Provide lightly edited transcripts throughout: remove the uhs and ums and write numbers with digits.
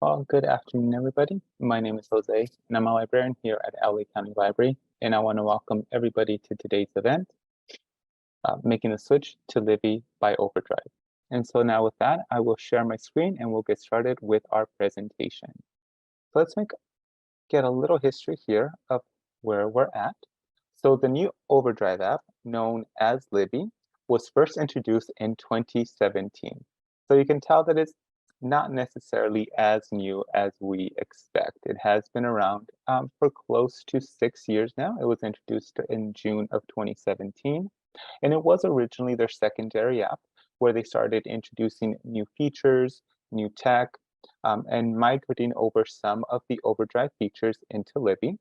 Well, good afternoon, everybody. My name is Jose, and I'm a librarian here at LA County Library, and I want to welcome everybody to today's event, Making the Switch to Libby by OverDrive. And so now with that, I will share my screen and we'll get started with our presentation. So let's get a little history here of where we're at. So the new OverDrive app, known as Libby, was first introduced in 2017. So you can tell that it's not necessarily as new as we expect. It has been around for close to 6 years now. It was introduced in June of 2017, and it was originally their secondary app where they started introducing new features, new tech, and migrating over some of the OverDrive features into Libby.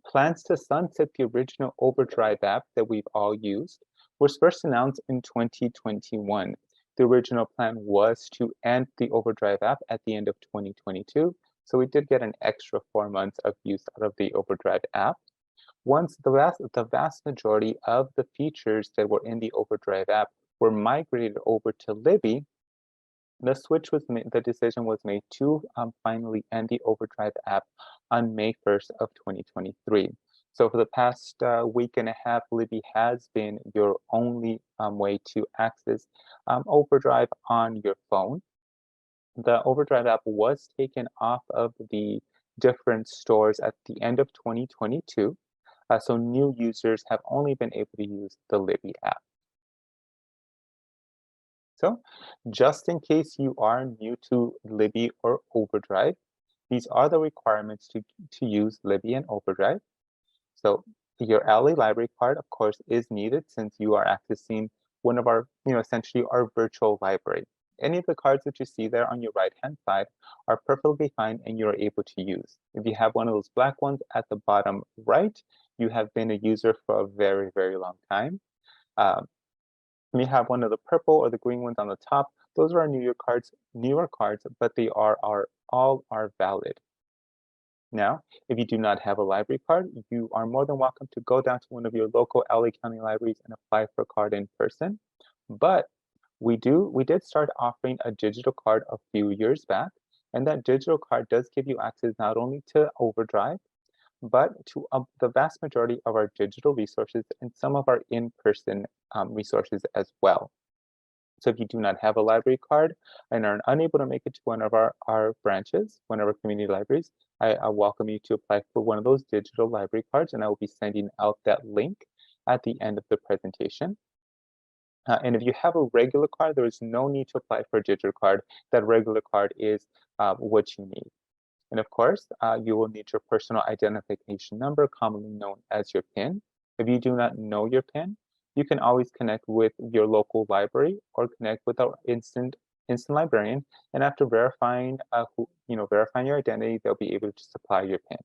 Plans to sunset the original OverDrive app that we've all used was first announced in 2021. The original plan was to end the OverDrive app at the end of 2022, so we did get an extra 4 months of use out of the OverDrive app. Once the vast majority of the features that were in the OverDrive app were migrated over to Libby, the decision was made to finally end the OverDrive app on May 1st of 2023. So for the past week and a half, Libby has been your only way to access OverDrive on your phone. The OverDrive app was taken off of the different stores at the end of 2022. So new users have only been able to use the Libby app. So just in case you are new to Libby or OverDrive, these are the requirements to use Libby and OverDrive. So your LA library card, of course, is needed since you are accessing one of our, essentially our virtual library. Any of the cards that you see there on your right-hand side are perfectly fine and you're able to use. If you have one of those black ones at the bottom right, you have been a user for a very, very long time. We have one of the purple or the green ones on the top. Those are our newer cards, but they all are valid. Now, if you do not have a library card, you are more than welcome to go down to one of your local LA County libraries and apply for a card in person. But we did start offering a digital card a few years back, and that digital card does give you access not only to OverDrive, but to the vast majority of our digital resources and some of our in-person resources as well. So if you do not have a library card and are unable to make it to one of our branches, one of our community libraries, I welcome you to apply for one of those digital library cards, and I will be sending out that link at the end of the presentation. And if you have a regular card, there is no need to apply for a digital card. That regular card is what you need. And of course, you will need your personal identification number, commonly known as your PIN. If you do not know your PIN, you can always connect with your local library or connect with our instant librarian. And after verifying, verifying your identity, they'll be able to supply your PIN.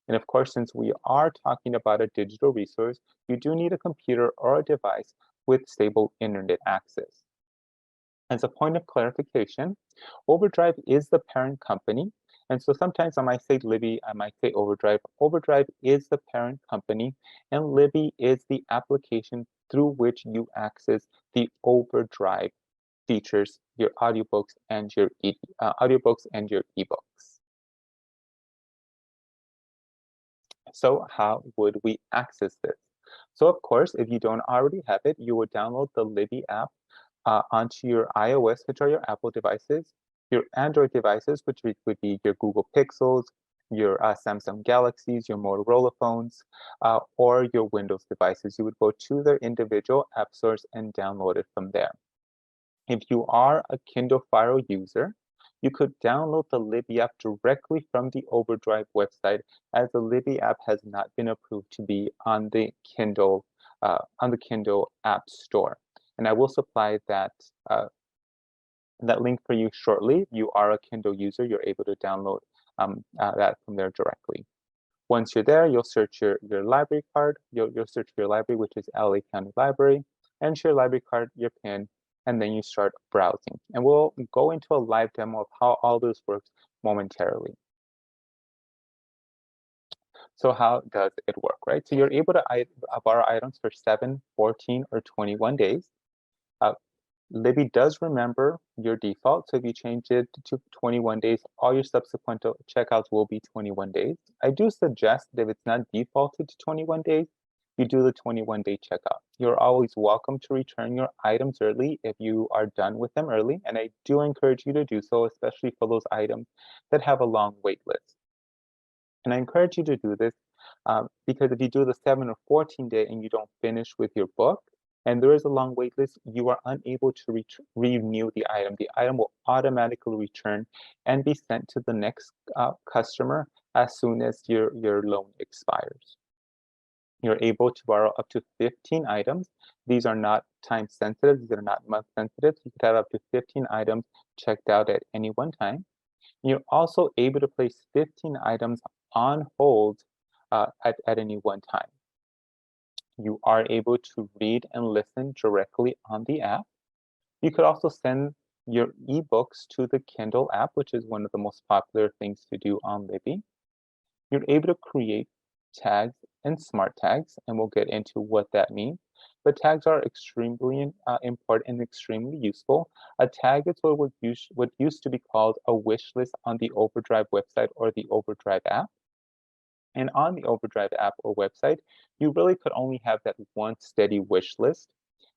And of course, since we are talking about a digital resource, you do need a computer or a device with stable internet access. As a point of clarification, OverDrive is the parent company. And so sometimes I might say Libby, I might say OverDrive. OverDrive is the parent company, and Libby is the application through which you access the OverDrive features, your audiobooks and your ebooks. So how would we access this? So of course, if you don't already have it, you would download the Libby app onto your iOS, which are your Apple devices, your Android devices, which would be your Google Pixels, your Samsung Galaxies, your Motorola phones, or your Windows devices. You would go to their individual app stores and download it from there. If you are a Kindle Fire user, you could download the Libby app directly from the OverDrive website, as the Libby app has not been approved to be on the Kindle App Store. And I will supply that link for you shortly. If you are a Kindle user, you're able to download that from there directly. Once you're there, you'll search your library card. You'll search for your library, which is LA County Library, enter your library card, your PIN, and then you start browsing. And we'll go into a live demo of how all this works momentarily. So how does it work, right? So you're able to borrow items for 7, 14, or 21 days. Libby does remember your default, so if you change it to 21 days, all your subsequent checkouts will be 21 days. I do suggest that if it's not defaulted to 21 days, you do the 21-day checkout. You're always welcome to return your items early if you are done with them early, and I do encourage you to do so, especially for those items that have a long wait list. And I encourage you to do this because if you do the 7 or 14 day and you don't finish with your book, and there is a long wait list, you are unable to renew the item. The item will automatically return and be sent to the next customer as soon as your loan expires. You're able to borrow up to 15 items. These are not time sensitive, these are not month sensitive. You could have up to 15 items checked out at any one time. You're also able to place 15 items on hold at any one time. You are able to read and listen directly on the app. You could also send your ebooks to the Kindle app, which is one of the most popular things to do on Libby. You're able to create tags and smart tags, and we'll get into what that means. But tags are extremely important and extremely useful. A tag is what used to be called a wish list on the OverDrive website or the OverDrive app. And on the OverDrive app or website, you really could only have that one steady wish list.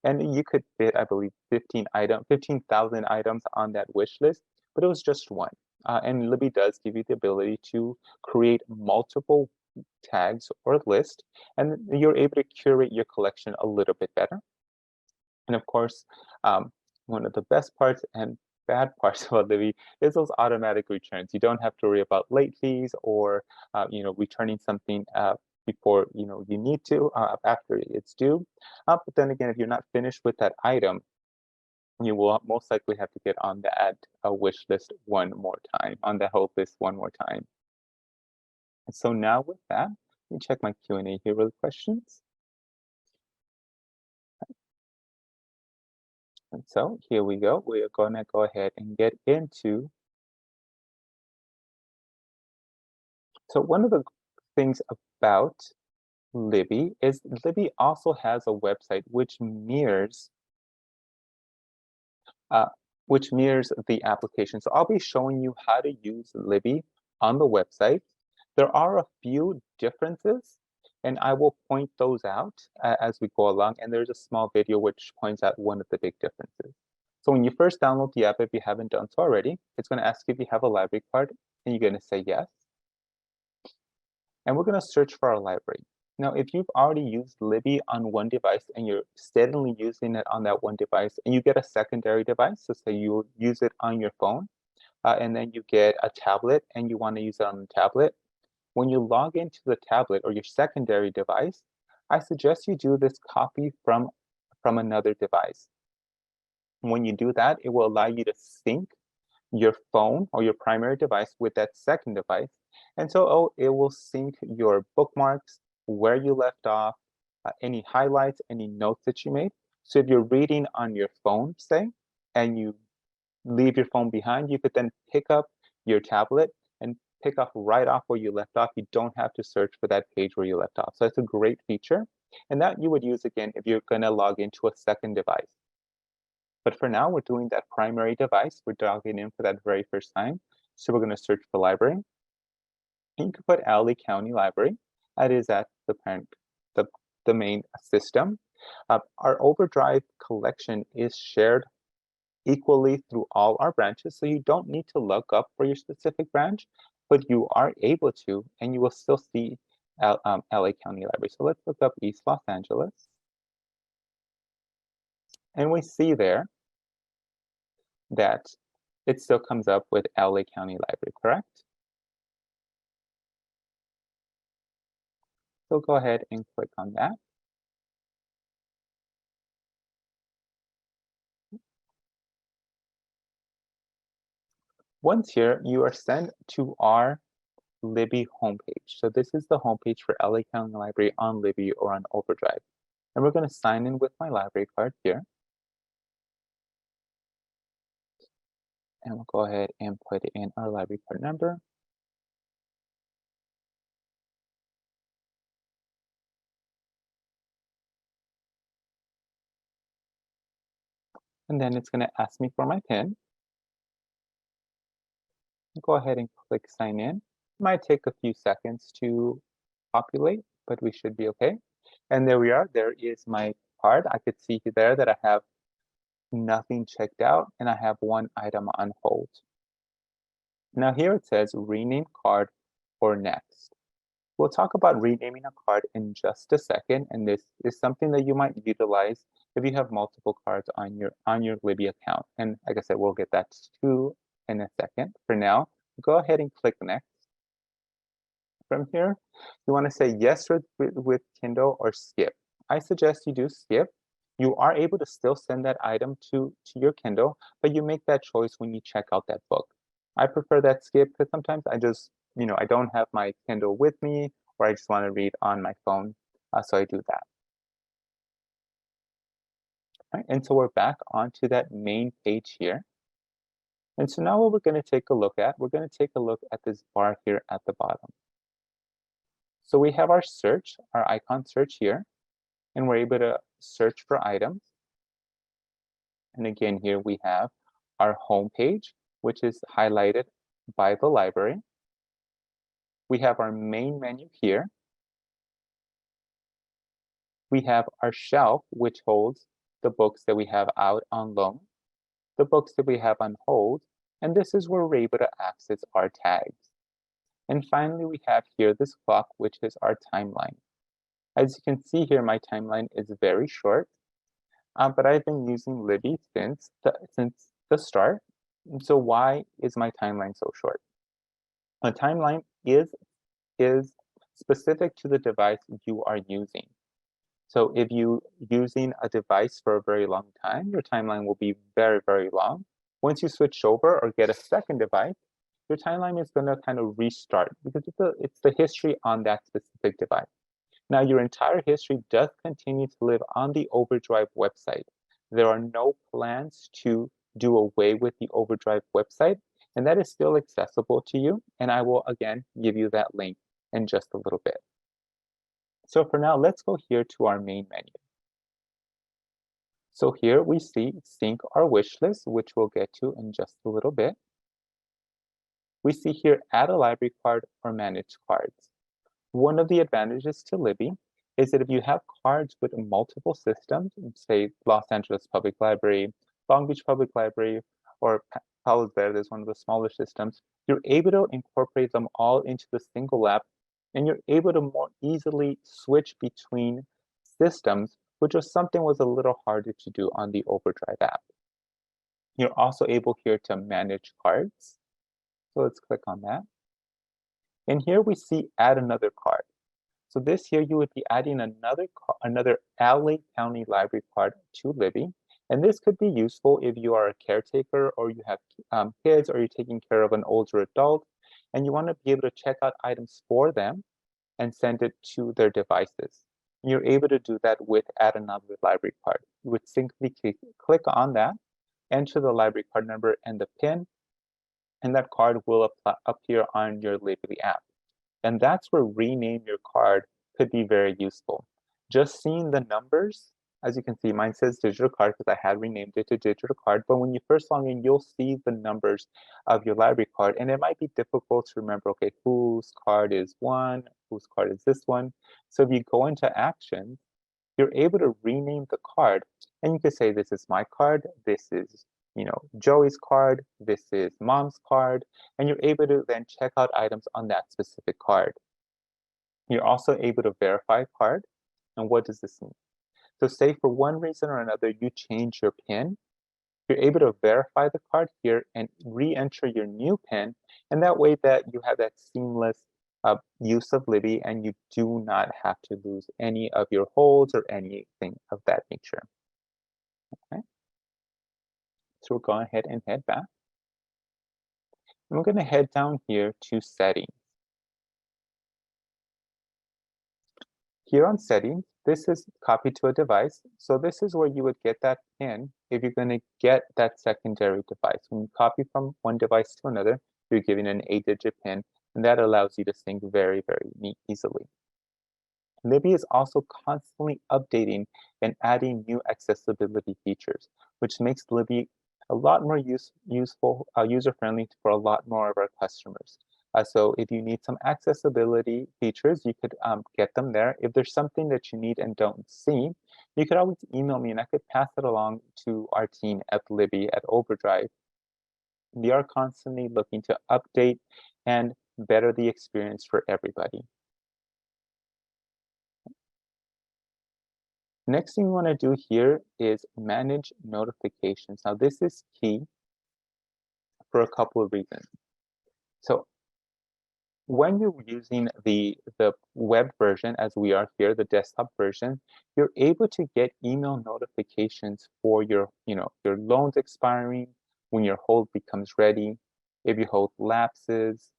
And you could fit, I believe, 15,000 items on that wish list, but it was just one. And Libby does give you the ability to create multiple tags or lists, and you're able to curate your collection a little bit better. And of course, one of the best parts and bad parts about Libby is those automatic returns. You don't have to worry about late fees or returning something before you need to after it's due. But then again, if you're not finished with that item, you will most likely have to get on the add a wish list one more time, on the hope list one more time. So now with that, let me check my Q&A here with questions. And so here we go. We are going to go ahead and get into. So one of the things about Libby is Libby also has a website uh, which mirrors the application. So I'll be showing you how to use Libby on the website. There are a few differences, and I will point those out as we go along. And there's a small video which points out one of the big differences. So when you first download the app, if you haven't done so already, it's going to ask you if you have a library card, and you're going to say yes. And we're going to search for our library. Now, if you've already used Libby on one device and you're steadily using it on that one device, and you get a secondary device, so say you use it on your phone, and then you get a tablet and you want to use it on the tablet, when you log into the tablet or your secondary device, I suggest you do this copy from another device. When you do that, it will allow you to sync your phone or your primary device with that second device. And so it will sync your bookmarks, where you left off, any highlights, any notes that you made. So if you're reading on your phone, say, and you leave your phone behind, you could then pick up your tablet and pick up right off where you left off. You don't have to search for that page where you left off. So it's a great feature. And that you would use again if you're going to log into a second device. But for now, we're doing that primary device. We're logging in for that very first time. So we're going to search for library. And you can put LA County Library. That is at the main system. Our OverDrive collection is shared equally through all our branches, so you don't need to look up for your specific branch, but you are able to, and you will still see LA County Library. So let's look up East Los Angeles. And we see there that it still comes up with LA County Library, correct? So go ahead and click on that. Once here, you are sent to our Libby homepage. So this is the homepage for LA County Library on Libby or on OverDrive. And we're going to sign in with my library card here. And we'll go ahead and put in our library card number. And then it's going to ask me for my PIN. Go ahead and click sign in. It might take a few seconds to populate, but we should be okay. And there we are. There is my card. I could see there that I have nothing checked out and I have one item on hold. Now here it says rename card or next. We'll talk about renaming a card in just a second, and this is something that you might utilize if you have multiple cards on your Libby account. And like I said, we'll get that too in a second. For now, go ahead and click next. From here, you want to say yes with Kindle or skip. I suggest you do skip. You are able to still send that item to your Kindle, but you make that choice when you check out that book. I prefer that skip because sometimes I just, I don't have my Kindle with me, or I just want to read on my phone, so I do that. All right, and so we're back onto that main page here. And so now what we're going to take a look at, we're going to take a look at this bar here at the bottom. So we have our search, our icon search here, and we're able to search for items. And again, here we have our home page, which is highlighted by the library. We have our main menu here. We have our shelf, which holds the books that we have out on loan, the books that we have on hold, and this is where we're able to access our tags. And finally, we have here this clock, which is our timeline. As you can see here, my timeline is very short, but I've been using Libby since the start. And so why is my timeline so short? A timeline is specific to the device you are using. So if you're using a device for a very long time, your timeline will be very, very long. Once you switch over or get a second device, your timeline is going to kind of restart because it's the history on that specific device. Now, your entire history does continue to live on the OverDrive website. There are no plans to do away with the OverDrive website, and that is still accessible to you. And I will, again, give you that link in just a little bit. So for now, let's go here to our main menu. So here we see sync our wish list, which we'll get to in just a little bit. We see here add a library card or manage cards. One of the advantages to Libby is that if you have cards with multiple systems, say Los Angeles Public Library, Long Beach Public Library, or Palos Verdes, one of the smaller systems, you're able to incorporate them all into the single app, and you're able to more easily switch between systems, which was something was a little harder to do on the OverDrive app. You're also able here to manage cards. So let's click on that. And here we see add another card. So this here, you would be adding another LA County Library card to Libby. And this could be useful if you are a caretaker or you have kids or you're taking care of an older adult and you want to be able to check out items for them and send it to their devices. You're able to do that with add another library card. You would simply click on that, enter the library card number and the PIN, and that card will appear on your Libby app. And that's where rename your card could be very useful. Just seeing the numbers, as you can see, mine says digital card because I had renamed it to digital card. But when you first log in, you'll see the numbers of your library card. And it might be difficult to remember, okay, whose card is one, whose card is this one. So if you go into actions, you're able to rename the card. And you could say, this is my card, this is Joey's card, this is mom's card, and you're able to then check out items on that specific card. You're also able to verify a card. And what does this mean? So say for one reason or another, you change your PIN, you're able to verify the card here and re-enter your new PIN, and that way that you have that seamless use of Libby and you do not have to lose any of your holds or anything of that nature. Okay. So we'll go ahead and head back. And we're going to head down here to settings. Here on settings, this is copied to a device. So this is where you would get that PIN if you're going to get that secondary device. When you copy from one device to another, you're given an 8-digit PIN, and that allows you to sync very, very easily. Libby is also constantly updating and adding new accessibility features, which makes Libby a lot more useful, user-friendly for a lot more of our customers. So if you need some accessibility features, you could get them there. If there's something that you need and don't see, you could always email me and I could pass it along to our team at Libby at OverDrive. We are constantly looking to update and better the experience for everybody. Next thing we want to do here is manage notifications. Now this is key for a couple of reasons. So when you're using the web version, as we are here, the desktop version, you're able to get email notifications for your loans expiring, when your hold becomes ready, if your hold lapses.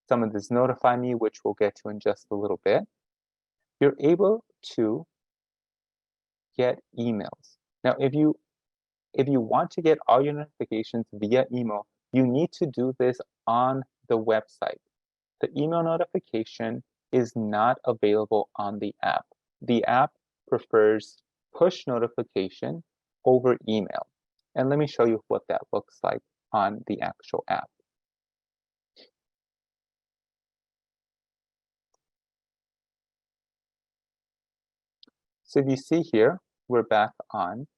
Some of this notify me, which we'll get to in just a little bit. You're able to get emails. Now, if you want to get all your notifications via email, you need to do this on the website. The email notification is not available on the app. The app prefers push notification over email. And let me show you what that looks like on the actual app. So if you see here, we're back on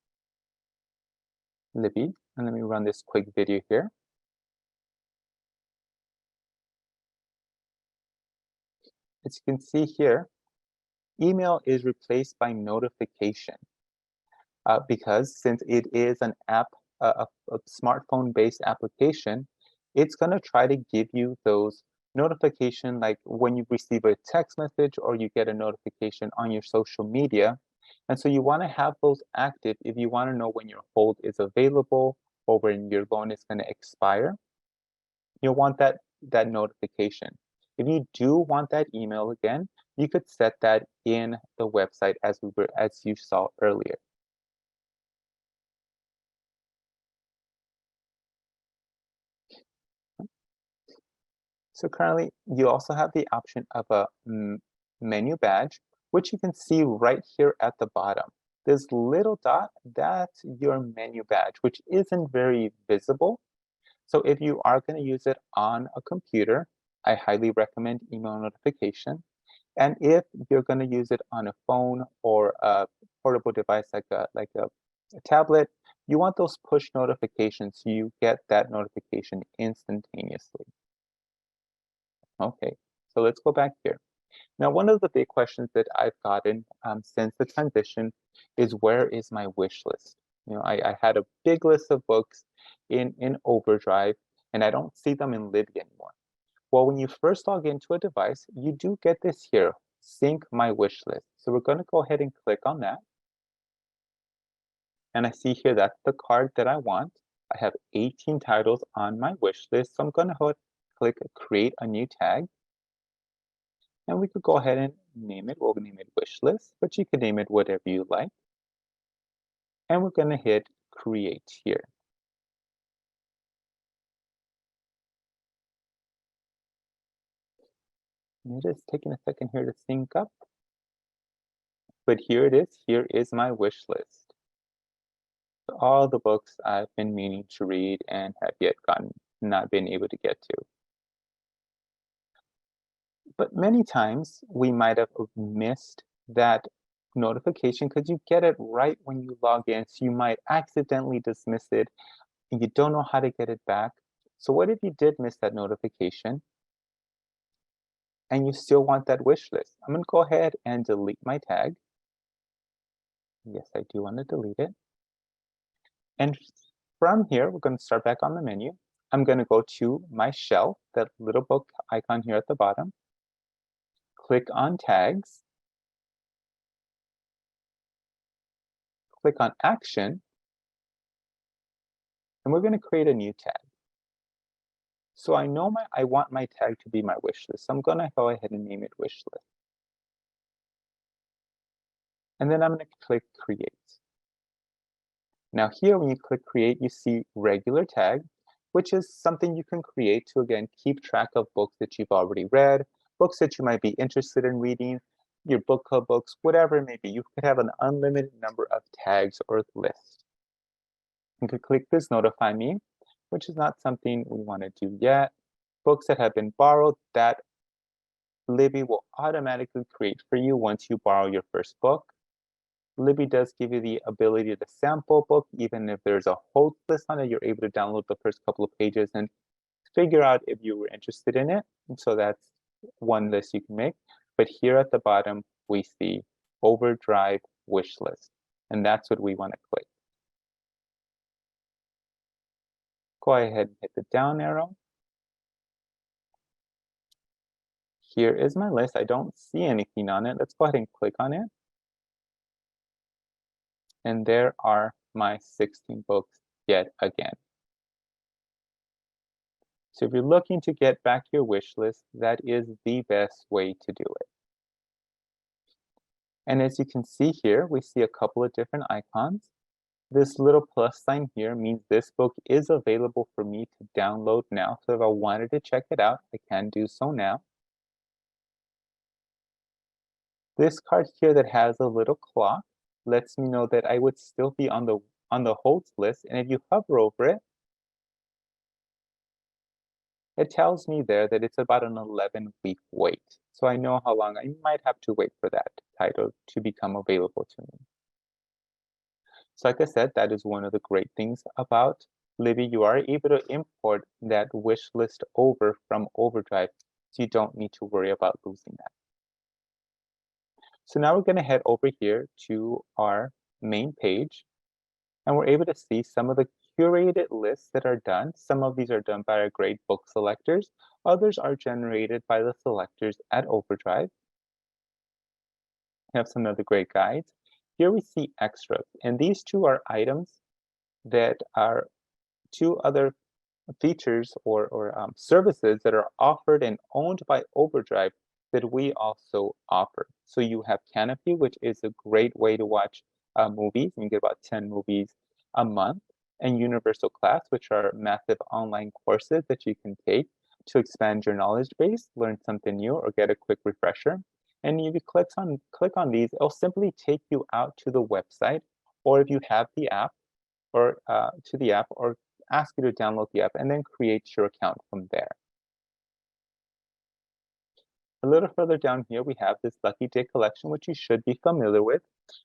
Libby. And let me run this quick video here. As you can see here, email is replaced by notification because since it is an app, a smartphone-based application, it's going to try to give you those notification like when you receive a text message or you get a notification on your social media. And so you want to have those active if you want to know when your hold is available or when your loan is going to expire. You'll want that notification. If you do want that email again, you could set that in the website as you saw earlier. So currently, you also have the option of a menu badge, which you can see right here at the bottom. This little dot, that's your menu badge, which isn't very visible. So if you are going to use it on a computer, I highly recommend email notification. And if you're going to use it on a phone or a portable device like a tablet, you want those push notifications so you get that notification instantaneously. Okay, so let's go back here. Now, one of the big questions that I've gotten since the transition is where is my wish list? I had a big list of books in OverDrive, and I don't see them in Libby anymore. Well, when you first log into a device, you do get this here, sync my wish list. So we're going to go ahead and click on that. And I see here that's the card that I want. I have 18 titles on my wish list. So I'm going to click create a new tag. And we could go ahead and name it. We'll name it wish list, but you can name it whatever you like. And we're going to hit create here. And it is taking a second here to sync up. But here it is. Here is my wish list. So all the books I've been meaning to read and have yet not been able to get to. But many times we might have missed that notification because you get it right when you log in. So you might accidentally dismiss it and you don't know how to get it back. So what if you did miss that notification and you still want that wish list? I'm going to go ahead and delete my tag. Yes, I do want to delete it. And from here, we're going to start back on the menu. I'm going to go to my shelf, that little book icon here at the bottom. Click on tags. Click on action. And we're going to create a new tag. So I know I want my tag to be my wish list. So I'm going to go ahead and name it wish list. And then I'm going to click create. Now here, when you click create, you see regular tag, which is something you can create to, again, keep track of books that you've already read, books that you might be interested in reading. your book club books, whatever it may be. You could have an unlimited number of tags or lists. You could click this notify me, which is not something we want to do yet. Books that have been borrowed, that Libby will automatically create for you once you borrow your first book. Libby does give you the ability to sample book, even if there's a whole list on it, you're able to download the first couple of pages and figure out if you were interested in it. And so that's one list you can make. But here at the bottom, we see OverDrive wish list, and that's what we want to click. Go ahead and hit the down arrow. Here is my list. I don't see anything on it. Let's go ahead and click on it. And there are my 16 books yet again. So if you're looking to get back your wish list, that is the best way to do it. And as you can see here, we see a couple of different icons. This little plus sign here means this book is available for me to download now. So if I wanted to check it out, I can do so now. This card here that has a little clock lets me know that I would still be on the holds list. And if you hover over it, it tells me there that it's about an 11-week wait. So I know how long I might have to wait for that title to become available to me. So like I said, that is one of the great things about Libby. You are able to import that wish list over from OverDrive, so you don't need to worry about losing that. So now we're going to head over here to our main page, and we're able to see some of the curated lists that are done. Some of these are done by our great book selectors. Others are generated by the selectors at OverDrive. We have some other great guides. Here we see extras, and these two are items that are two other features or services that are offered and owned by OverDrive that we also offer. So you have Canopy, which is a great way to watch movies. You get about 10 movies a month, and Universal Class, which are massive online courses that you can take to expand your knowledge base, learn something new, or get a quick refresher. And if you click on these, it'll simply take you out to the website, or if you have the app, or to the app, or ask you to download the app and then create your account from there. A little further down here, we have this Lucky Day collection, which you should be familiar with.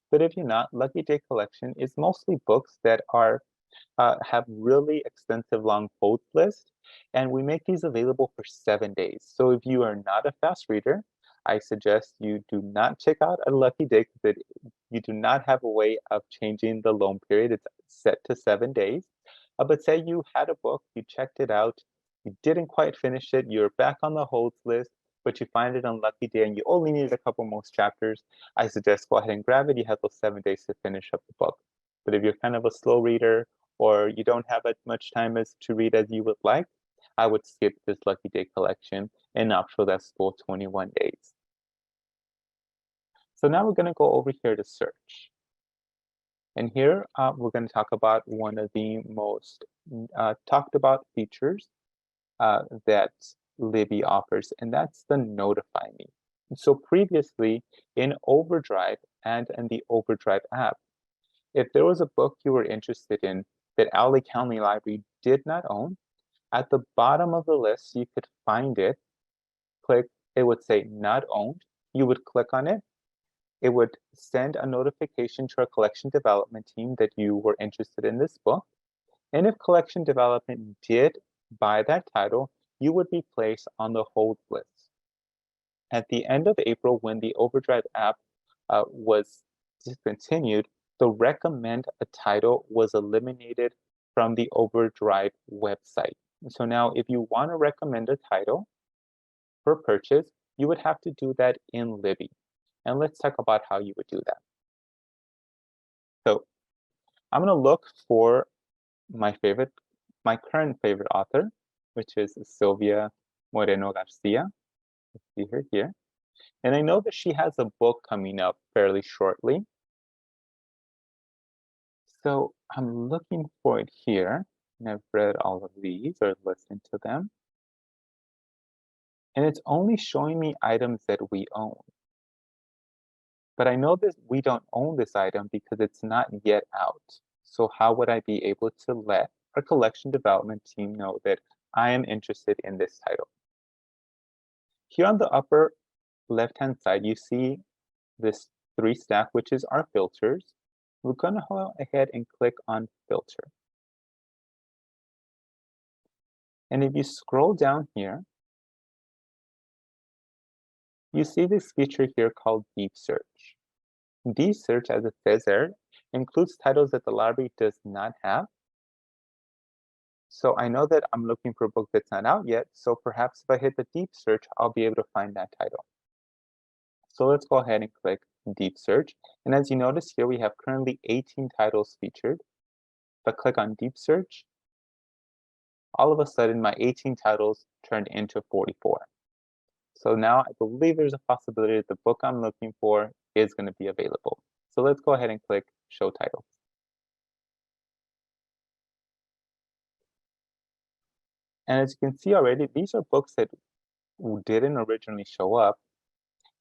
But if you're not, Lucky Day collection is mostly books that are have really extensive long hold lists, and we make these available for 7 days. So if you are not a fast reader, I suggest you do not check out a Lucky Day because you do not have a way of changing the loan period. It's set to 7 days. But say you had a book, you checked it out, you didn't quite finish it, you're back on the holds list, but you find it on Lucky Day and you only needed a couple more chapters, I suggest go ahead and grab it. You have those 7 days to finish up the book. But if you're kind of a slow reader or you don't have as much time to read as you would like, I would skip this Lucky Day collection and opt for that full 21 days. So now we're going to go over here to search. And here we're going to talk about one of the most talked about features that Libby offers, and that's the Notify Me. So previously in OverDrive and in the OverDrive app, if there was a book you were interested in that LA County Library did not own, at the bottom of the list you could find it, click, it would say not owned, you would click on it, it would send a notification to our collection development team that you were interested in this book. And if collection development did buy that title, you would be placed on the hold list. At the end of April, when the OverDrive app was discontinued, the recommend a title was eliminated from the OverDrive website. So now if you want to recommend a title for purchase, you would have to do that in Libby. And let's talk about how you would do that. So I'm going to look for my current favorite author, which is Sylvia Moreno Garcia. See her here. And I know that she has a book coming up fairly shortly. So I'm looking for it here. And I've read all of these or listened to them. And it's only showing me items that we own. But I know that we don't own this item because it's not yet out. So how would I be able to let our collection development team know that I am interested in this title? Here on the upper left-hand side, you see this 3 stack, which is our filters. We're going to go ahead and click on filter. And if you scroll down here, you see this feature here called deep search. Deep search, as it says there, includes titles that the library does not have. So I know that I'm looking for a book that's not out yet, so perhaps if I hit the deep search, I'll be able to find that title. So let's go ahead and click deep search. And as you notice here, we have currently 18 titles featured. If I click on deep search, all of a sudden my 18 titles turned into 44. So now I believe there's a possibility that the book I'm looking for is going to be available. So let's go ahead and click show titles. And as you can see already, these are books that didn't originally show up.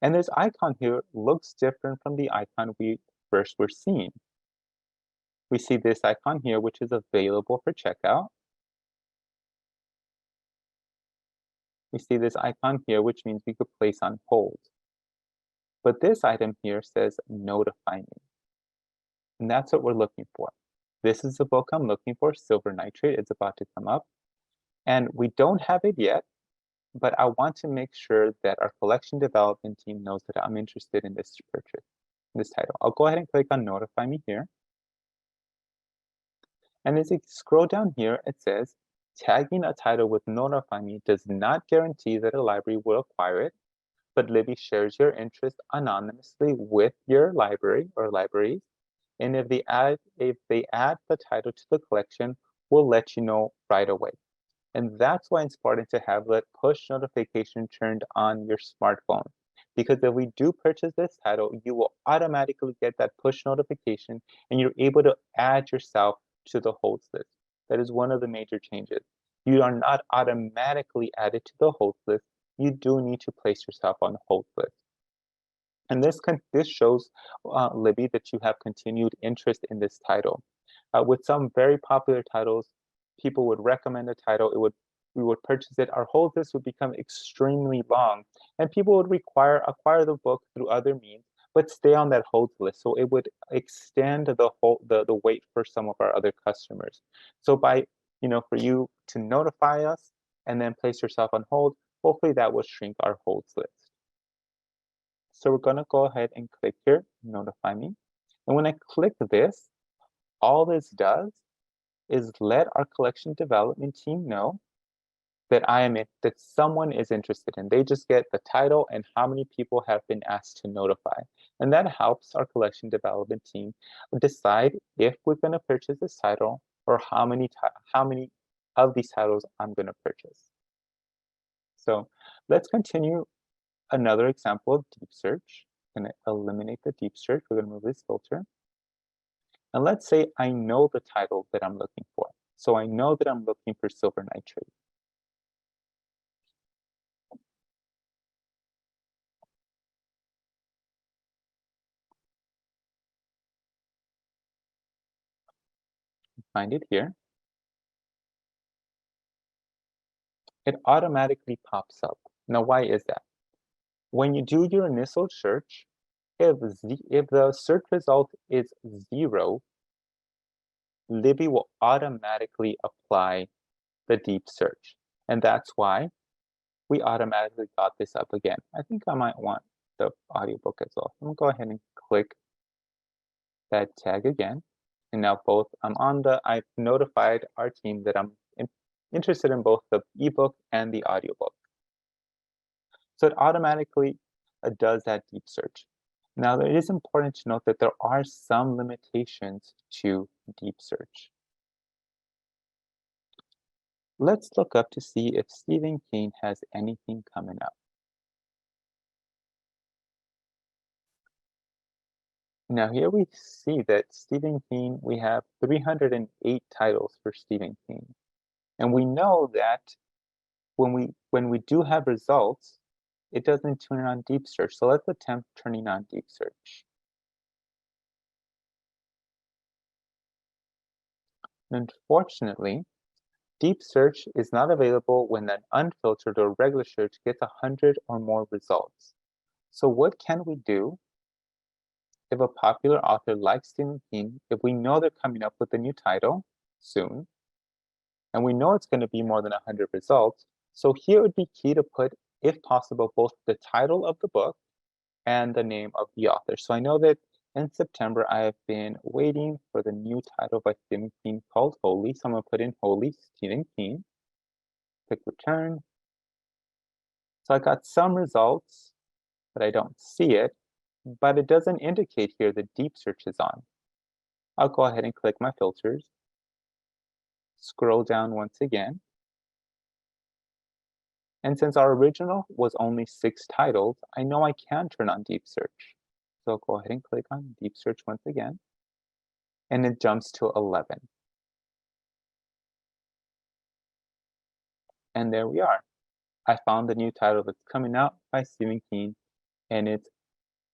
And this icon here looks different from the icon we first were seeing. We see this icon here, which is available for checkout. We see this icon here, which means we could place on hold. But this item here says notify me. And that's what we're looking for. This is the book I'm looking for, Silver Nitrate. It's about to come up. And we don't have it yet, but I want to make sure that our collection development team knows that I'm interested in this purchase, this title. I'll go ahead and click on notify me here. And as you scroll down here, it says, tagging a title with notify me does not guarantee that a library will acquire it, but Libby shares your interest anonymously with your library or libraries. And if they add the title to the collection, we'll let you know right away. And that's why it's important to have that push notification turned on your smartphone. Because if we do purchase this title, you will automatically get that push notification and you're able to add yourself to the holds list. That is one of the major changes. You are not automatically added to the holds list. You do need to place yourself on the holds list. And this shows, Libby, that you have continued interest in this title. With some very popular titles, people would recommend a title, we would purchase it, our hold list would become extremely long, and people would acquire the book through other means, but stay on that hold list. So it would extend the wait for some of our other customers. So by, for you to notify us and then place yourself on hold, hopefully that will shrink our holds list. So we're going to go ahead and click here, notify me. And when I click this, all this does is let our collection development team know that that someone is interested in. They just get the title and how many people have been asked to notify. And that helps our collection development team decide if we're going to purchase this title or how many of these titles I'm going to purchase. So let's continue another example of deep search. I'm going to eliminate the deep search. We're going to remove this filter. And let's say I know the title that I'm looking for. So I know that I'm looking for Silver Nitrate. Find it here. It automatically pops up. Now, why is that? When you do your initial search, if the search result is 0, Libby will automatically apply the deep search. And that's why we automatically got this up again. I think I might want the audiobook as well. I'm gonna go ahead and click that tag again. And now I've notified our team that I'm interested in both the ebook and the audiobook. So it automatically does that deep search. Now, it is important to note that there are some limitations to deep search. Let's look up to see if Stephen King has anything coming up. Now here we see that Stephen King, we have 308 titles for Stephen King. And we know that when we do have results, it doesn't turn on deep search. So let's attempt turning on deep search. Unfortunately, deep search is not available when an unfiltered or regular search gets 100 or more results. So what can we do if a popular author like Stephen King, if we know they're coming up with a new title soon, and we know it's going to be more than 100 results, so here it would be key to put, if possible, both the title of the book and the name of the author. So I know that in September, I have been waiting for the new title by Stephen King called Holy. So I'm going to put in Holy Stephen King, click return. So I got some results, but I don't see it, but it doesn't indicate here that deep search is on. I'll go ahead and click my filters, scroll down once again. And since our original was only 6 titles, I know I can turn on deep search. So I'll go ahead and click on deep search once again, and it jumps to 11. And there we are. I found the new title that's coming out by Stephen King, and it's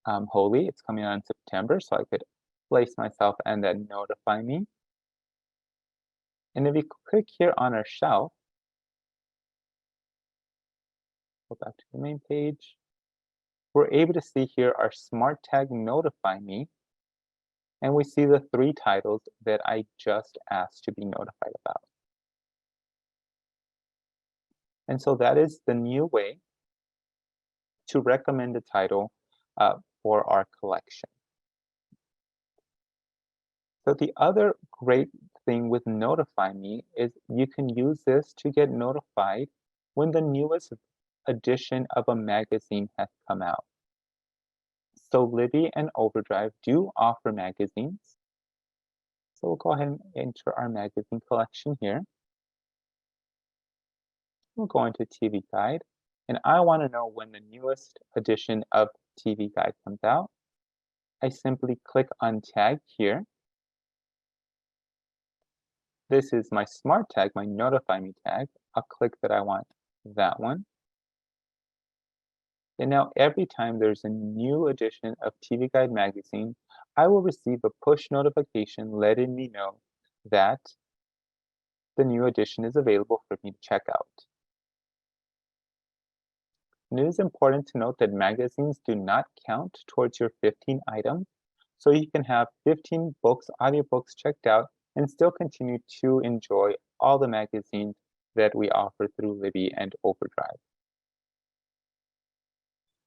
Holy. It's coming out in September, so I could place myself and then notify me. And if we click here on our shelf, go back to the main page, we're able to see here our smart tag notify me, and we see the 3 titles that I just asked to be notified about. And so that is the new way to recommend a title for our collection. So the other great thing with Notify Me is you can use this to get notified when the newest edition of a magazine has come out. So Libby and OverDrive do offer magazines. So we'll go ahead and enter our magazine collection here. We'll go into TV Guide, and I want to know when the newest edition of TV Guide comes out. I simply click on Tag here. This is my smart tag, my Notify Me tag. I'll click that I want that one. And now every time there's a new edition of TV Guide magazine, I will receive a push notification letting me know that the new edition is available for me to check out. And it is important to note that magazines do not count towards your 15 items, so you can have 15 books, audiobooks checked out, and still continue to enjoy all the magazines that we offer through Libby and OverDrive.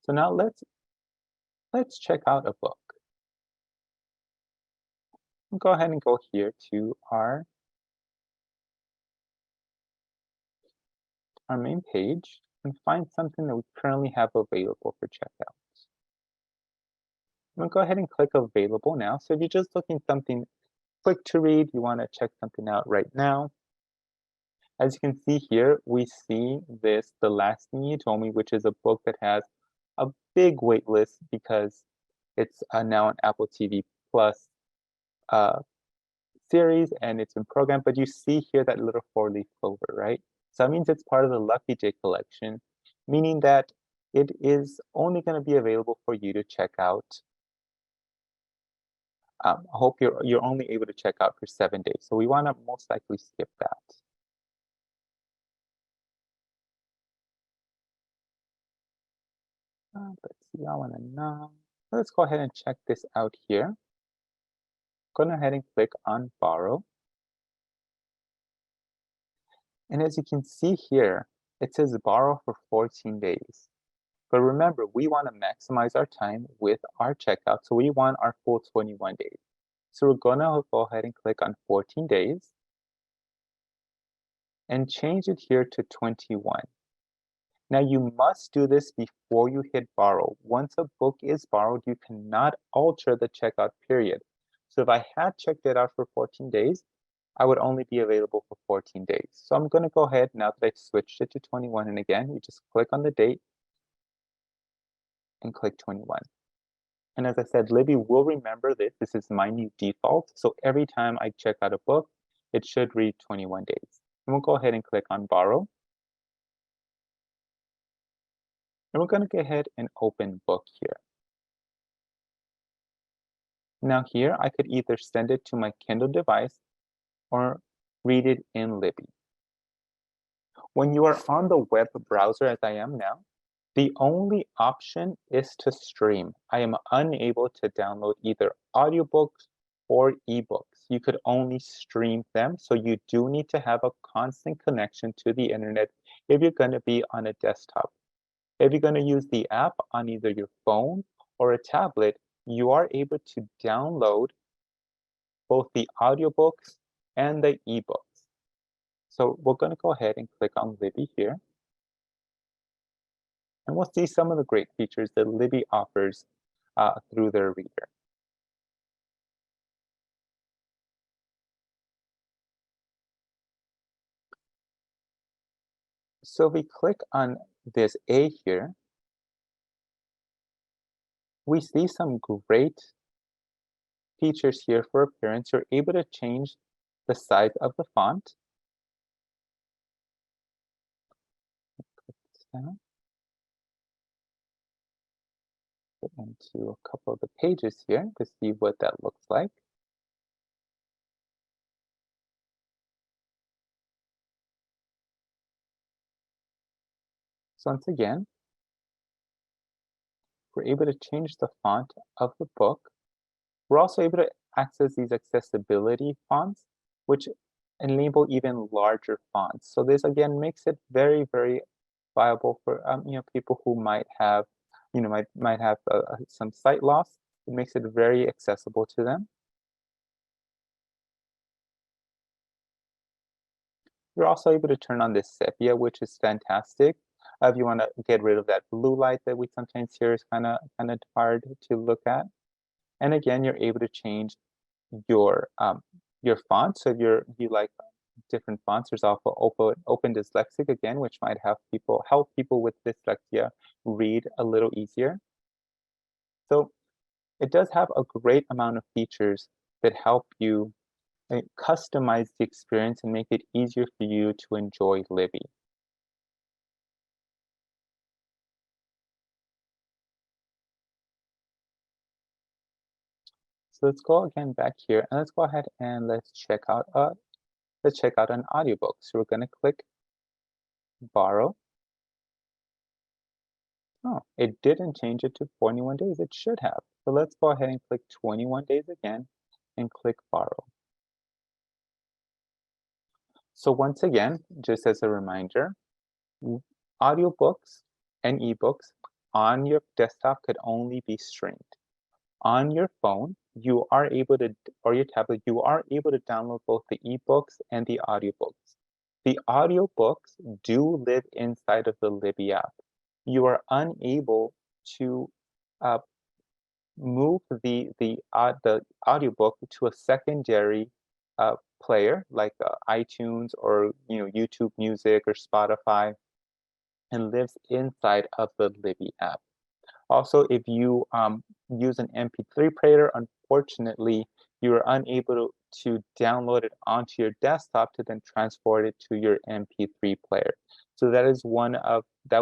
So now let's check out a book. We'll go ahead and go here to our main page and find something that we currently have available for checkout. I'm going to go ahead and click available now. So if you're just looking something quick to read, you want to check something out right now. As you can see here, we see this, The Last Thing You Told Me, which is a book that has a big wait list because it's now an Apple TV Plus series and it's in program. But you see here that little 4-leaf clover, right? So that means it's part of the Lucky Day collection, meaning that it is only going to be available for you to check out. I hope you're only able to check out for 7 days. So we want to most likely skip that. Let's see, I want to know. Let's go ahead and check this out here. Go ahead and click on borrow. And as you can see here, it says borrow for 14 days. But remember, we want to maximize our time with our checkout. So we want our full 21 days. So we're going to go ahead and click on 14 days and change it here to 21. Now you must do this before you hit borrow. Once a book is borrowed, you cannot alter the checkout period. So if I had checked it out for 14 days, I would only be available for 14 days. So I'm going to go ahead now that I've switched it to 21. And again, you just click on the date and click 21. And as I said, Libby will remember this. This is my new default. So every time I check out a book, it should read 21 days. And we'll go ahead and click on borrow. And we're going to go ahead and open book here. Now here, I could either send it to my Kindle device or read it in Libby. When you are on the web browser, as I am now, the only option is to stream. I am unable to download either audiobooks or ebooks. You could only stream them, so you do need to have a constant connection to the internet if you're going to be on a desktop. If you're going to use the app on either your phone or a tablet, you are able to download both the audiobooks and the ebooks. So we're going to go ahead and click on Libby here. And we'll see some of the great features that Libby offers through their reader. So if we click on this A here, we see some great features here for appearance. You're able to change the size of the font. Click this down. Get into a couple of the pages here to see what that looks like. So once again, we're able to change the font of the book. We're also able to access these accessibility fonts, which enable even larger fonts. So this again makes it very, very viable for people who might have, might have some sight loss. It makes it very accessible to them. You're also able to turn on this sepia, which is fantastic. If you want to get rid of that blue light that we sometimes hear is kind of hard to look at. And again, you're able to change your font. So if you like different fonts, there's also open dyslexic again, which might help people with dyslexia read a little easier. So it does have a great amount of features that help you customize the experience and make it easier for you to enjoy Libby. So let's go again back here and let's go ahead and let's check out an audiobook. So we're going to click borrow. Oh, it didn't change it to 21 days. It should have. So let's go ahead and click 21 days again and click borrow. So once again, just as a reminder, audiobooks and ebooks on your desktop could only be streamed. On your phone, you are able to, or your tablet, you are able to download both the ebooks and the audiobooks. The audiobooks do live inside of the Libby app. You are unable to move the audiobook to a secondary player like iTunes or YouTube Music or Spotify, and lives inside of the Libby app. Also, if you use an MP3 player, unfortunately, you are unable to download it onto your desktop to then transport it to your MP3 player. So that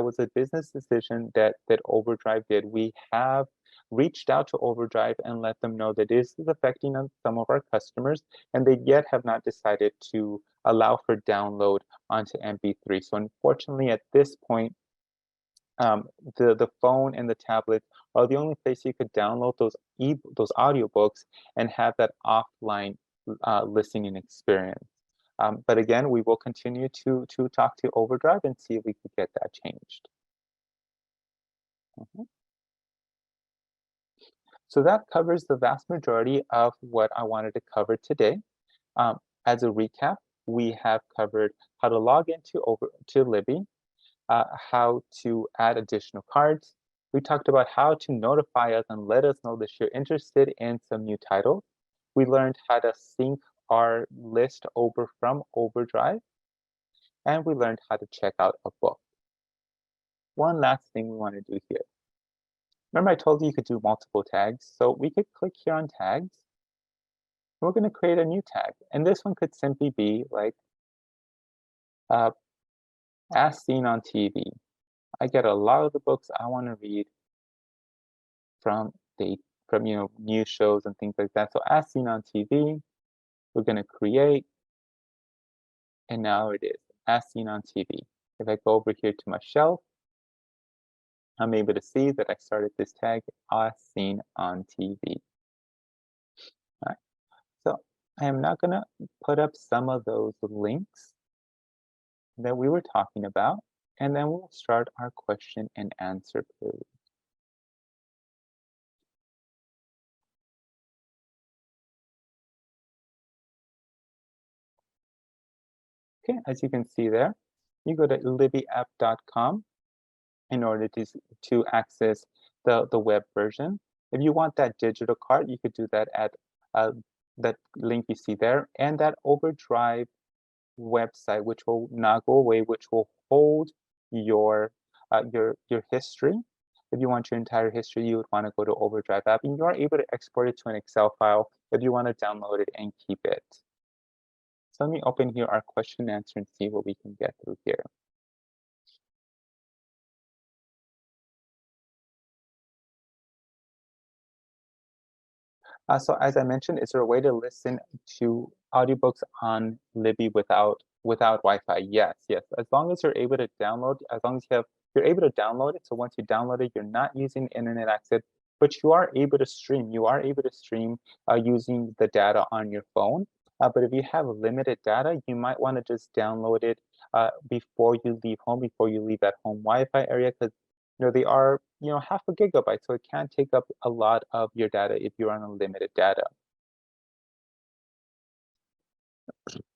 was a business decision that OverDrive did. We have reached out to OverDrive and let them know that this is affecting some of our customers, and they yet have not decided to allow for download onto MP3. So unfortunately, at this point, the phone and the tablet are the only place you could download those audiobooks and have that offline listening experience. But again, we will continue to talk to OverDrive and see if we could get that changed. So that covers the vast majority of what I wanted to cover today. As a recap, we have covered how to log into Libby, how to add additional cards. We talked about how to notify us and let us know that you're interested in some new titles. We learned how to sync our list over from OverDrive, and we learned how to check out a book. One last thing we want to do here. Remember I told you you could do multiple tags? So we could click here on tags. We're going to create a new tag. And this one could simply be like, as seen on TV. I get a lot of the books I want to read from news shows and things like that. So as seen on TV, we're going to create, and now it is as seen on TV. If I go over here to my shelf, I'm able to see that I started this tag as seen on TV. All right. So I am now going to put up some of those links that we were talking about, and then we'll start our question and answer period. Okay, as you can see there, you go to libbyapp.com in order to access the web version. If you want that digital card, you could do that at that link you see there, and that OverDrive website, which will not go away, which will hold your history. If you want your entire history, you would want to go to OverDrive app, and you are able to export it to an Excel file if you want to download it and keep it. So let me open here our question and answer and see what we can get through here. So as I mentioned, is there a way to listen to audiobooks on Libby without Wi-Fi? Yes, yes. As long as you're able to download, as long as you're able to download it. So once you download it, you're not using internet access, but you are able to stream. You are able to stream using the data on your phone. But if you have limited data, you might want to just download it before you leave home, before you leave that home Wi-Fi area, because they are half a gigabyte, so it can take up a lot of your data if you're on unlimited data.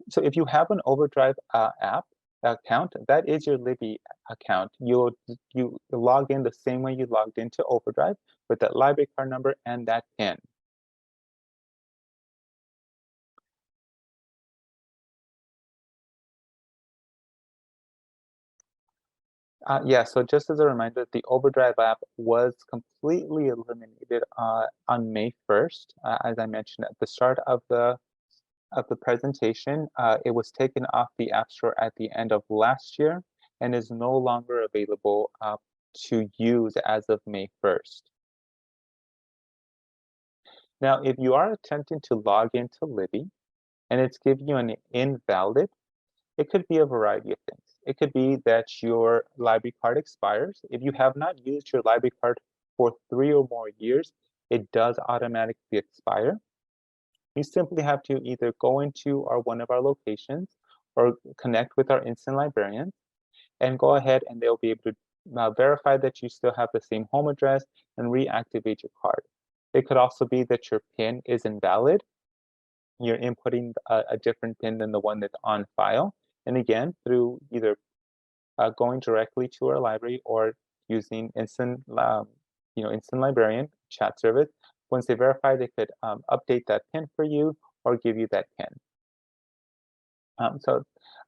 So if you have an OverDrive app account, that is your Libby account. You log in the same way you logged into OverDrive with that library card number and that PIN. Yeah, so just as a reminder, the OverDrive app was completely eliminated on May 1st. As I mentioned at the start of the presentation, it was taken off the App Store at the end of last year and is no longer available to use as of May 1st. Now, if you are attempting to log into Libby and it's giving you an invalid, it could be a variety of things. It could be that your library card expires. If you have not used your library card for 3 or more years, it does automatically expire. You simply have to either go into one of our locations or connect with our instant librarians and go ahead and they'll be able to verify that you still have the same home address and reactivate your card. It could also be that your PIN is invalid. You're inputting a different PIN than the one that's on file. And again, through either going directly to our library or using instant librarian chat service, once they verify, they could update that PIN for you or give you that PIN. So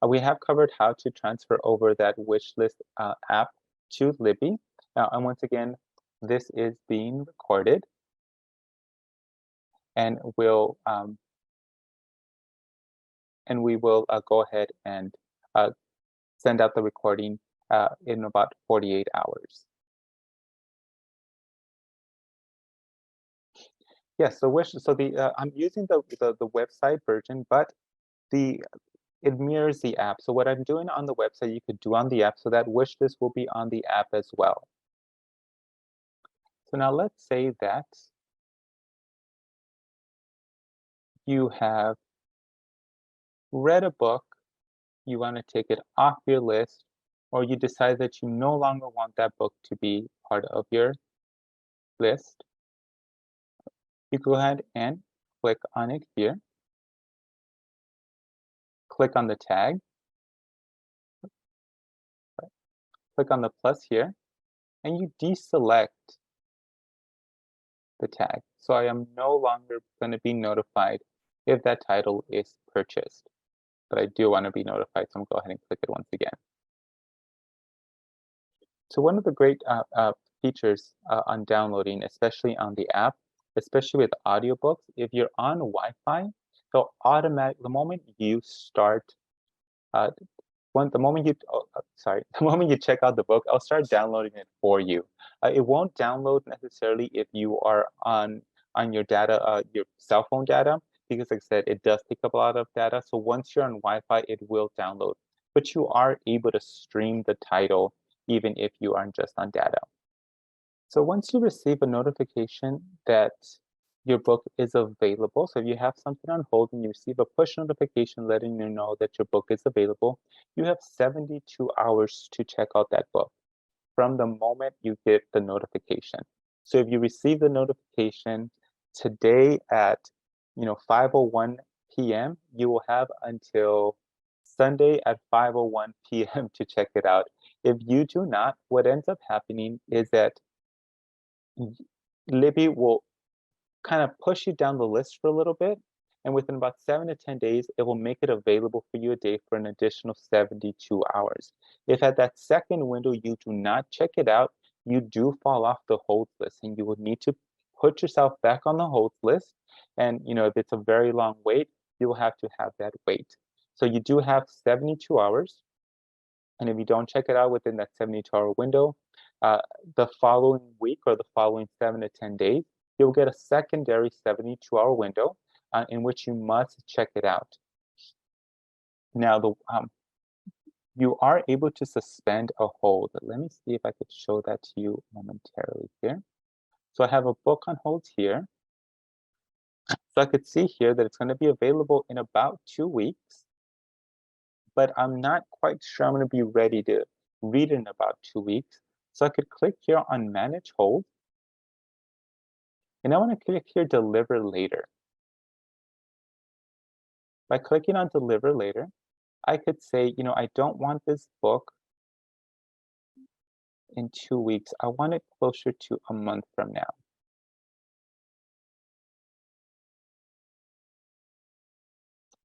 we have covered how to transfer over that wish list app to Libby. Now, and once again, this is being recorded, and we will go ahead and send out the recording in about 48 hours. Yes, so I'm using the website version, but it mirrors the app. So what I'm doing on the website, you could do on the app, so that wish list will be on the app as well. So now let's say that you have read a book, you want to take it off your list, or you decide that you no longer want that book to be part of your list. You go ahead and click on it here. Click on the tag. Click on the plus here, and you deselect the tag. So I am no longer going to be notified if that title is purchased. But I do want to be notified, so I'm going to go ahead and click it once again. So one of the great features on downloading, especially on the app, especially with audiobooks, if you're on Wi-Fi, so the moment you start, the moment you the moment you check out the book, I'll start downloading it for you. It won't download necessarily if you are on your data, your cell phone data, because like I said, it does take up a lot of data. So once you're on Wi-Fi, it will download, but you are able to stream the title even if you aren't just on data. So once you receive a notification that your book is available, so if you have something on hold and you receive a push notification letting you know that your book is available, you have 72 hours to check out that book from the moment you get the notification. So if you receive the notification today at 5:01 p.m., you will have until Sunday at 5:01 p.m. to check it out. If you do not, what ends up happening is that Libby will kind of push you down the list for a little bit, and within about 7 to 10 days, it will make it available for you a day for an additional 72 hours. If at that second window you do not check it out, you do fall off the hold list, and you will need to put yourself back on the hold list. And if it's a very long wait, you will have to have that wait. So you do have 72 hours. And if you don't check it out within that 72-hour window, the following week or the following 7 to 10 days, you'll get a secondary 72-hour window in which you must check it out. Now, you are able to suspend a hold. Let me see if I could show that to you momentarily here. So I have a book on hold here. So I could see here that it's going to be available in about 2 weeks, but I'm not quite sure I'm going to be ready to read in about 2 weeks. So I could click here on Manage Hold, and I want to click here Deliver Later. By clicking on Deliver Later, I could say, I don't want this book in 2 weeks. I want it closer to a month from now.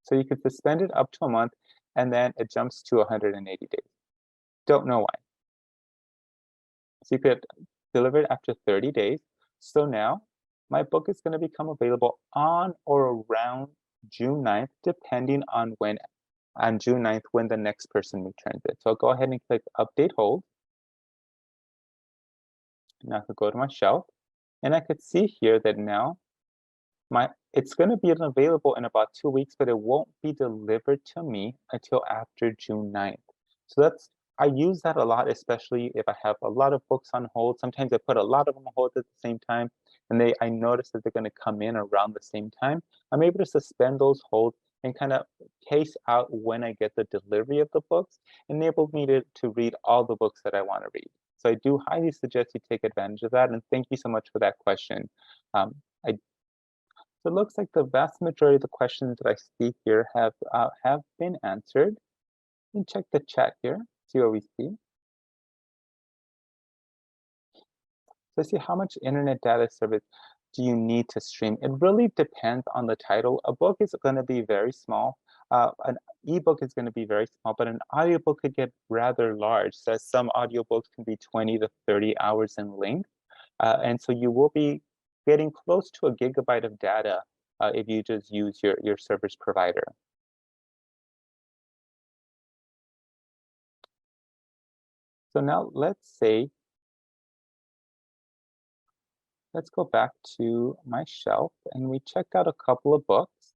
So you could suspend it up to a month, and then it jumps to 180 days. Don't know why. So you could deliver it after 30 days. So now my book is going to become available on or around June 9th, depending on June 9th when the next person returns it. So I'll go ahead and click Update Hold. Now I could go to my shelf, and I could see here that now it's going to be available in about 2 weeks, but it won't be delivered to me until after June 9th. So I use that a lot, especially if I have a lot of books on hold. Sometimes I put a lot of them on hold at the same time, and I notice that they're going to come in around the same time. I'm able to suspend those holds and kind of case out when I get the delivery of the books, enable me to read all the books that I want to read. So I do highly suggest you take advantage of that, and thank you so much for that question. So it looks like the vast majority of the questions that I see here have been answered. You can check the chat here, see what we see. So I see how much internet data service do you need to stream? It really depends on the title. A book is going to be very small. An ebook is going to be very small, but an audiobook could get rather large. So some audiobooks can be 20 to 30 hours in length. And so you will be getting close to a gigabyte of data if you just use your service provider. So now let's go back to my shelf, and we checked out a couple of books.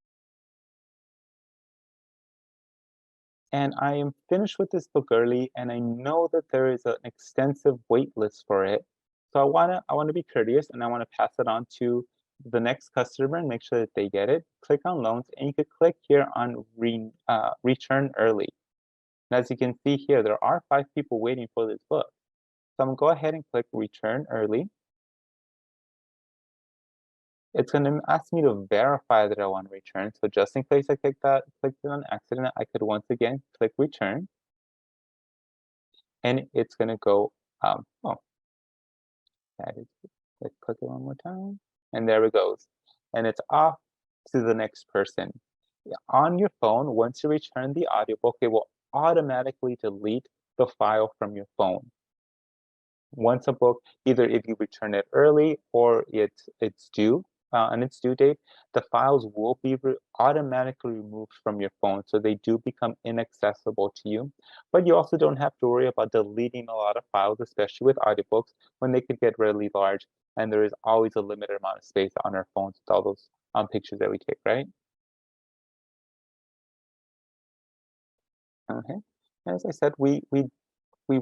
And I am finished with this book early, and I know that there is an extensive wait list for it. So I wanna be courteous, and I wanna pass it on to the next customer and make sure that they get it. Click on Loans, and you could click here on Return Early. And as you can see here, there are 5 people waiting for this book. So I'm gonna go ahead and click Return Early. It's gonna ask me to verify that I want to return. So just in case I clicked it on accident, I could once again click Return. And it's gonna go, let's click it one more time. And there it goes. And it's off to the next person. On your phone, once you return the audiobook, it will automatically delete the file from your phone. Once a book, either if you return it early or it's due, on its due date, the files will be automatically removed from your phone, so they do become inaccessible to you. But you also don't have to worry about deleting a lot of files, especially with audiobooks, when they could get really large, and there is always a limited amount of space on our phones with all those pictures that we take, right? Okay. As I said, we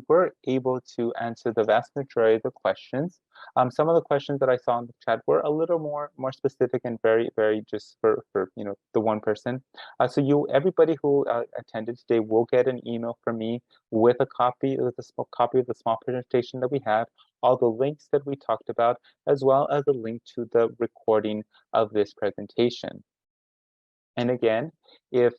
were able to answer the vast majority of the questions. Some of the questions that I saw in the chat were a little more specific and very just for the one person. So everybody who attended today will get an email from me with a copy with a small copy of the small presentation that we had, all the links that we talked about, as well as a link to the recording of this presentation. And again, if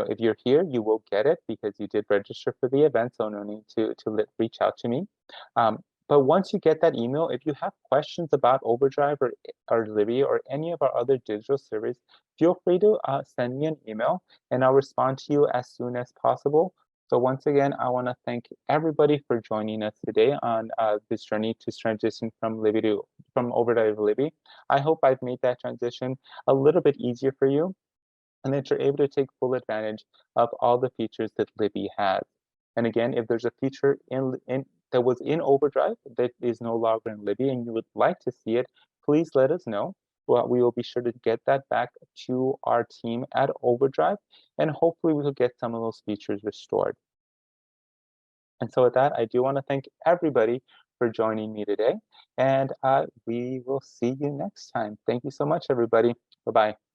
if you're here, you will get it because you did register for the event, so no need to reach out to me. But once you get that email, if you have questions about OverDrive or Libby or any of our other digital surveys, feel free to send me an email and I'll respond to you as soon as possible. So once again, I want to thank everybody for joining us today on this journey to transition from OverDrive to Libby. I hope I've made that transition a little bit easier for you and that you're able to take full advantage of all the features that Libby has. And again, if there's a feature that was in OverDrive that is no longer in Libby and you would like to see it, please let us know. Well, we will be sure to get that back to our team at OverDrive, and hopefully we will get some of those features restored. And so with that, I do want to thank everybody for joining me today, and we will see you next time. Thank you so much, everybody. Bye-bye.